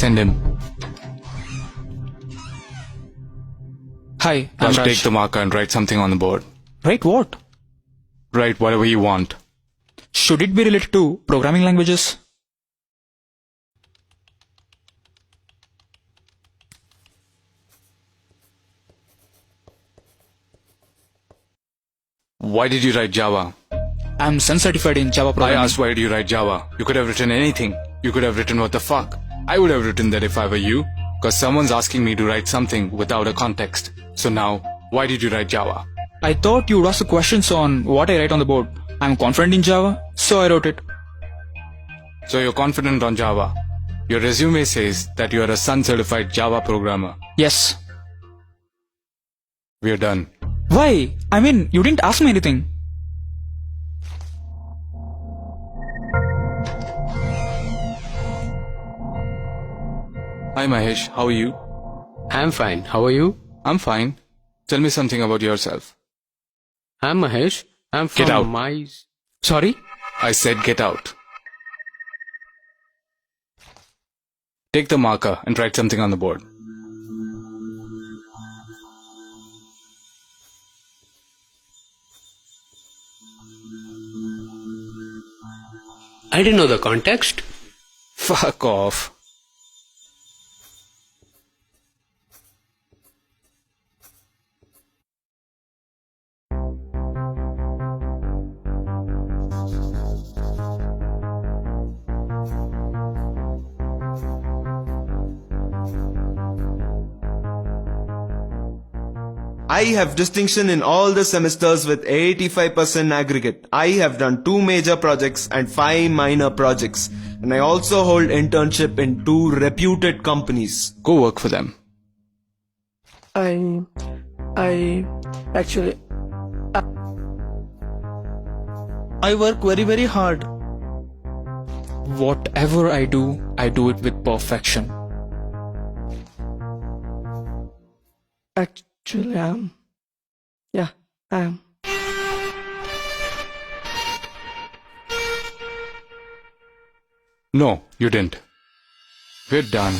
Send him. Hi, I'm Raj, Raj. take the marker and write something on the board. Write what? Write whatever you want. Should it be related to programming languages? Why did you write Java? I'm Sun certified in Java I programming. asked why did you write Java? You could have written anything. You could have written what the fuck. I would have written that if I were you, because someone's asking me to write something without a context. So now, why did you write Java? I thought you'd ask the questions on what I write on the board. I'm confident in Java, so I wrote it. So you're confident on Java. Your resume says that you are a Sun certified Java programmer. Yes. We're done. Why? I mean, you didn't ask me anything. Hi Mahesh, how are you? I'm fine. How are you? I'm fine. Tell me something about yourself. I'm Mahesh. I'm from Get out. Sorry? I said get out. Take the marker and write something on the board. I didn't know the context. Fuck off. I have distinction in all the semesters with 85% aggregate. I have done 2 major projects and 5 minor projects. And I also hold internship in 2 reputed companies. Go work for them. Actually, I work very hard. Whatever I do it with perfection. Actually, I am. Yeah, I am. No, you didn't. We're done.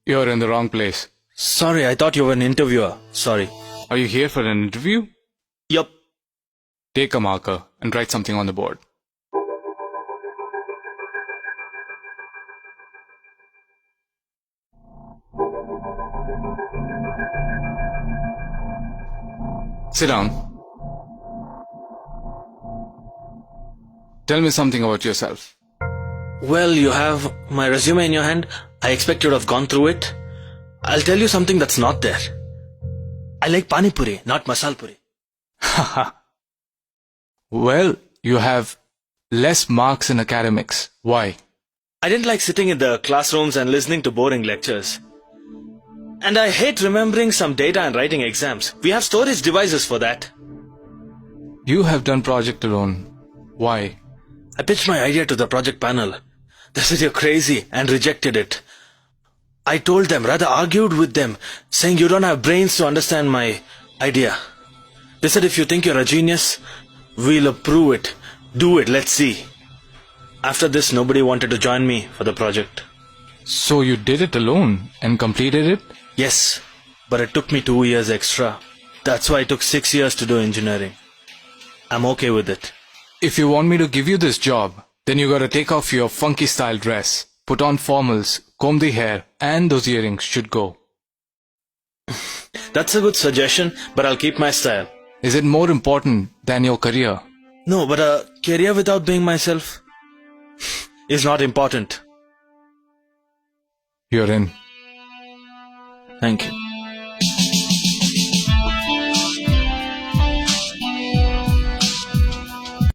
You're in the wrong place. Sorry, I thought you were an interviewer. Sorry. Are you here for an interview? Yup. Take a marker and write something on the board. Sit down. Tell me something about yourself. Well, you have my resume in your hand. I expect you'd have gone through it. I'll tell you something that's not there. I like pani puri, not masal puri. Well, you have less marks in academics. Why? I didn't like sitting in the classrooms and listening to boring lectures. And I hate remembering some data and writing exams. We have storage devices for that. You have done project alone. Why? I pitched my idea to the project panel. They said you're crazy and rejected it. I told them, rather argued with them, saying you don't have brains to understand my idea. They said if you think you're a genius, we'll approve it. Do it, let's see. After this, nobody wanted to join me for the project. So you did it alone and completed it? Yes, but it took me 2 years extra. That's why it took 6 years to do engineering. I'm okay with it. If you want me to give you this job, then you gotta take off your funky style dress, put on formals, comb the hair, and those earrings should go. That's a good suggestion, but I'll keep my style. Is it more important than your career? No, but a career without being myself is not important. You're in. Thank you.